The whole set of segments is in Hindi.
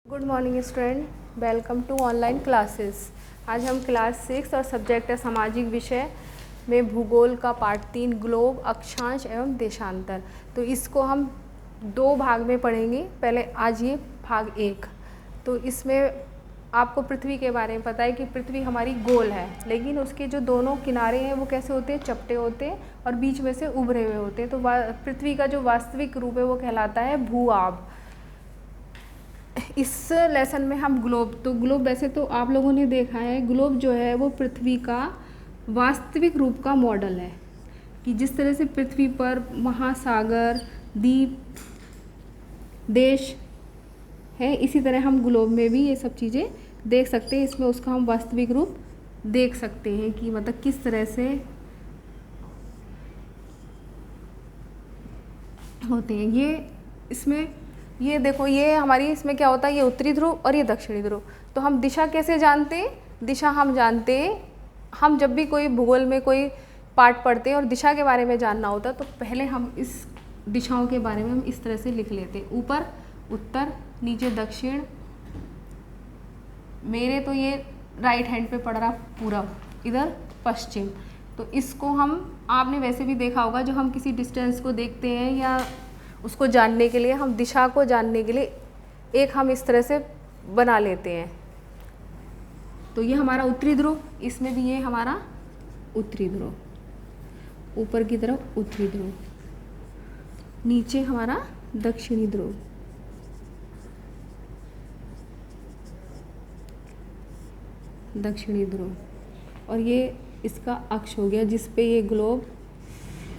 Good morning student, welcome to online classes. आज हम क्लास 6 और सब्जेक्ट है सामाजिक विषय में भूगोल का पार्ट 3 ग्लोब, अक्षांश एवं देशांतर। तो इसको हम दो भाग में पढ़ेंगे। पहले आज ये भाग 1। तो इसमें आपको पृथ्वी के बारे में पता है कि पृथ्वी हमारी गोल है, लेकिन उसके जो दोनों किनारे हैं वो कैसे होते हैं, चपटे होते हैं और बीच में से उभरे हुए होते हैं। तो पृथ्वी का जो वास्तविक रूप है वो कहलाता है भू-आब। इस लेसन में हम ग्लोब वैसे तो आप लोगों ने देखा है, ग्लोब जो है वो पृथ्वी का वास्तविक रूप का मॉडल है कि जिस तरह से पृथ्वी पर महासागर, द्वीप, देश है, इसी तरह हम ग्लोब में भी ये सब चीज़ें देख सकते हैं। इसमें उसका हम वास्तविक रूप देख सकते हैं कि मतलब किस तरह से होते हैं। ये देखो, ये हमारी इसमें क्या होता है, ये उत्तरी ध्रुव और ये दक्षिणी ध्रुव। तो हम दिशा कैसे जानते हैं? दिशा हम जानते हैं, हम जब भी कोई भूगोल में कोई पार्ट पढ़ते हैं और दिशा के बारे में जानना होता है तो पहले हम इस दिशाओं के बारे में हम इस तरह से लिख लेते हैं। ऊपर उत्तर, नीचे दक्षिण, मेरे तो ये राइट हैंड पे पड़ रहा पूरब, इधर पश्चिम। तो इसको आपने वैसे भी देखा होगा, जो हम किसी डिस्टेंस को देखते हैं या उसको जानने के लिए, हम दिशा को जानने के लिए एक हम इस तरह से बना लेते हैं। तो ये हमारा उत्तरी ध्रुव, इसमें भी ये हमारा उत्तरी ध्रुव, ऊपर की तरफ उत्तरी ध्रुव, नीचे हमारा दक्षिणी ध्रुव, दक्षिणी ध्रुव, और ये इसका अक्ष हो गया जिस पे ये ग्लोब,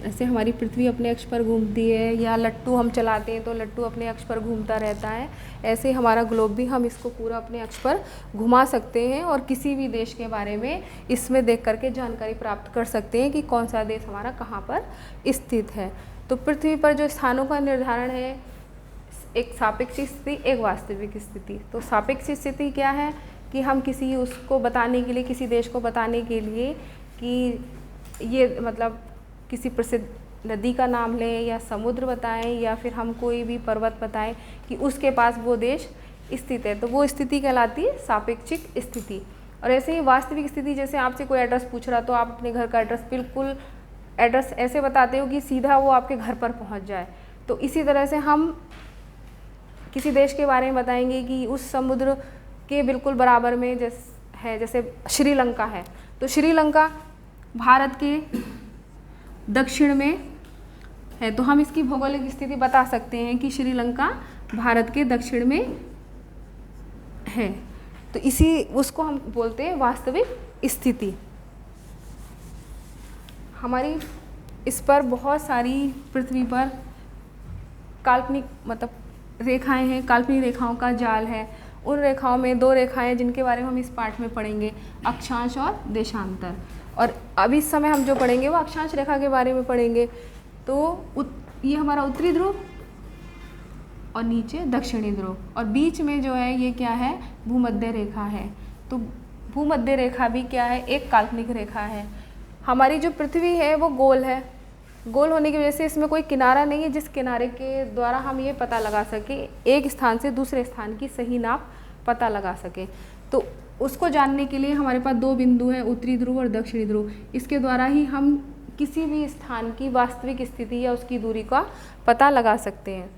ऐसे हमारी पृथ्वी अपने अक्ष पर घूमती है, या लट्टू हम चलाते हैं तो लट्टू अपने अक्ष पर घूमता रहता है, ऐसे हमारा ग्लोब भी हम इसको पूरा अपने अक्ष पर घुमा सकते हैं और किसी भी देश के बारे में इसमें देख करके जानकारी प्राप्त कर सकते हैं कि कौन सा देश हमारा कहाँ पर स्थित है। तो पृथ्वी पर जो स्थानों का निर्धारण है, एक सापेक्ष स्थिति, एक वास्तविक स्थिति। तो सापेक्ष स्थिति क्या है कि हम किसी उसको बताने के लिए, किसी देश को बताने के लिए कि ये मतलब किसी प्रसिद्ध नदी का नाम लें या समुद्र बताएं या फिर हम कोई भी पर्वत बताएं कि उसके पास वो देश स्थित है, तो वो स्थिति कहलाती है सापेक्षिक स्थिति। और ऐसे ही वास्तविक स्थिति, जैसे आपसे कोई एड्रेस पूछ रहा तो आप अपने घर का एड्रेस बिल्कुल एड्रेस ऐसे बताते हो कि सीधा वो आपके घर पर पहुंच जाए। तो इसी तरह से हम किसी देश के बारे में बताएंगे कि उस समुद्र के बिल्कुल बराबर में जैसे श्रीलंका है, तो श्रीलंका भारत के दक्षिण में है, तो हम इसकी भौगोलिक स्थिति बता सकते हैं कि श्रीलंका भारत के दक्षिण में है। तो उसको हम बोलते हैं वास्तविक स्थिति। हमारी इस पर बहुत सारी पृथ्वी पर काल्पनिक मतलब रेखाएं हैं, काल्पनिक रेखाओं का जाल है। उन रेखाओं में दो रेखाएं जिनके बारे में हम इस पाठ में पढ़ेंगे, अक्षांश और देशांतर। और अभी इस समय हम जो पढ़ेंगे वो अक्षांश रेखा के बारे में पढ़ेंगे। तो ये हमारा उत्तरी ध्रुव और नीचे दक्षिणी ध्रुव, और बीच में जो है ये क्या है, भूमध्य रेखा है। तो भूमध्य रेखा भी क्या है, एक काल्पनिक रेखा है। हमारी जो पृथ्वी है वो गोल है, गोल होने की वजह से इसमें कोई किनारा नहीं है जिस किनारे के द्वारा हम ये पता लगा सके, एक स्थान से दूसरे स्थान की सही नाप पता लगा सके। तो उसको जानने के लिए हमारे पास दो बिंदु हैं, उत्तरी ध्रुव और दक्षिणी ध्रुव। इसके द्वारा ही हम किसी भी स्थान की वास्तविक स्थिति या उसकी दूरी का पता लगा सकते हैं।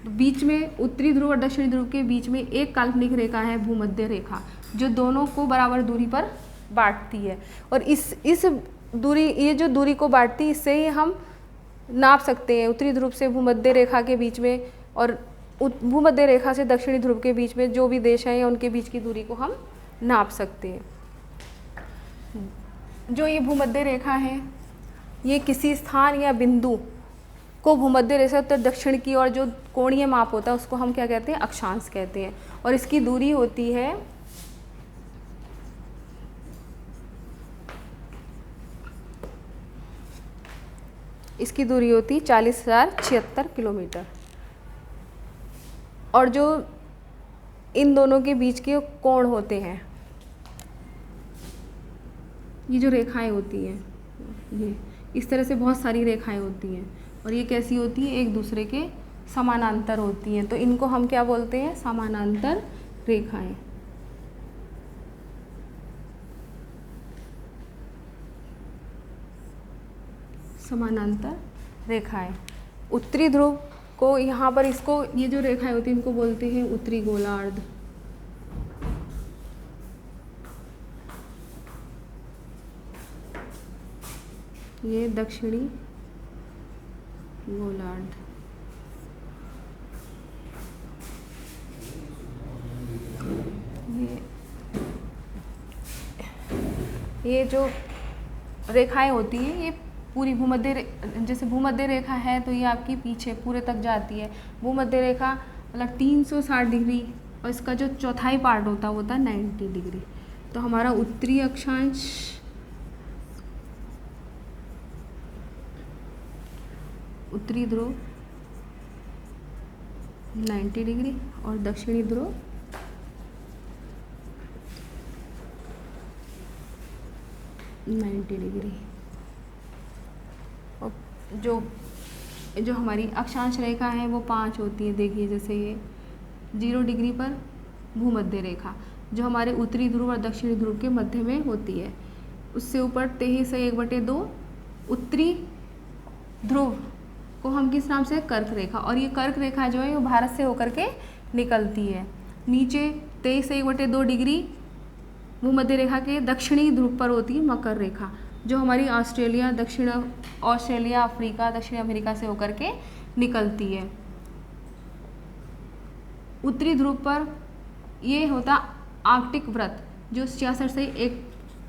तो बीच में उत्तरी ध्रुव और दक्षिणी ध्रुव के बीच में एक काल्पनिक रेखा है, भूमध्य रेखा, जो दोनों को बराबर दूरी पर बांटती है। और इस दूरी, ये जो दूरी को बांटती है, इससे ही हम नाप सकते हैं उत्तरी ध्रुव से भूमध्य रेखा के बीच में और भूमध्य रेखा से दक्षिणी ध्रुव के बीच में जो भी देश हैं या उनके बीच की दूरी को हम नाप सकते हैं। जो ये भूमध्य रेखा है, ये किसी स्थान या बिंदु को भूमध्य रेखा उत्तर दक्षिण की और जो कोणीय माप होता है उसको हम क्या कहते हैं, अक्षांश कहते हैं। और इसकी दूरी होती है इसकी दूरी होती है 40,076 किलोमीटर। और जो इन दोनों के बीच के कोण होते हैं, ये जो रेखाएं होती हैं, ये इस तरह से बहुत सारी रेखाएं होती हैं और ये कैसी होती है, एक दूसरे के समानांतर होती हैं, तो इनको हम क्या बोलते हैं? समानांतर रेखाएं। समानांतर रेखाएं। उत्तरी ध्रुव को यहाँ पर इसको, ये जो रेखाएं होती हैं इनको बोलते हैं उत्तरी गोलार्ध। ये दक्षिणी गोलार्ध। ये जो रेखाएं होती हैं ये पूरी जैसे भूमध्य रेखा है तो ये आपकी पीछे पूरे तक जाती है। भूमध्य रेखा मतलब 360 डिग्री और इसका जो चौथाई पार्ट होता है वो होता है 90 डिग्री। तो हमारा उत्तरी अक्षांश उत्तरी ध्रुव 90 डिग्री और दक्षिणी ध्रुव 90 डिग्री। और जो हमारी अक्षांश रेखा है वो 5 होती है। देखिए जैसे ये 0 डिग्री पर भूमध्य रेखा जो हमारे उत्तरी ध्रुव और दक्षिणी ध्रुव के मध्य में होती है। उससे ऊपर 23/1/2 उत्तरी ध्रुव को हम किस नाम से? कर्क रेखा। और ये कर्क रेखा जो है वो भारत से होकर के निकलती है। नीचे 23/1/2 डिग्री भूमध्य रेखा के दक्षिणी ध्रुव पर होती है मकर रेखा जो हमारी ऑस्ट्रेलिया, अफ्रीका, दक्षिण अमेरिका से होकर के निकलती है। उत्तरी ध्रुव पर ये होता आर्कटिक व्रत जो 66 से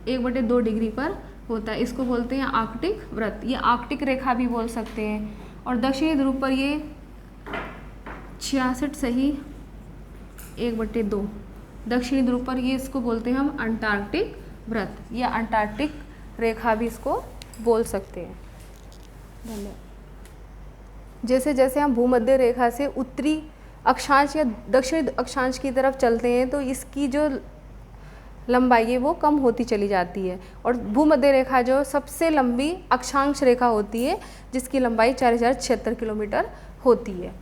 1/2 डिग्री पर होता है। इसको बोलते हैं आर्कटिक व्रत। ये आर्कटिक रेखा भी बोल सकते हैं। और दक्षिणी ध्रुव पर ये 66 से ही 1/2 दक्षिणी ध्रुव पर ये इसको बोलते हैं हम अंटार्कटिक व्रत या अंटार्कटिक रेखा भी इसको बोल सकते हैं। धन्यवाद। जैसे जैसे हम भूमध्य रेखा से उत्तरी अक्षांश या दक्षिणी अक्षांश की तरफ चलते हैं तो इसकी जो लंबाई है वो कम होती चली जाती है। और भूमध्य रेखा जो सबसे लंबी अक्षांश रेखा होती है जिसकी लंबाई 4076 किलोमीटर होती है।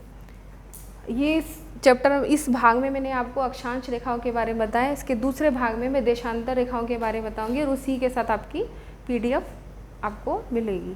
ये चैप्टर इस भाग में मैंने आपको अक्षांश रेखाओं के बारे में बताया। इसके दूसरे भाग में मैं देशांतर रेखाओं के बारे में बताऊंगी और उसी के साथ आपकी PDF आपको मिलेगी।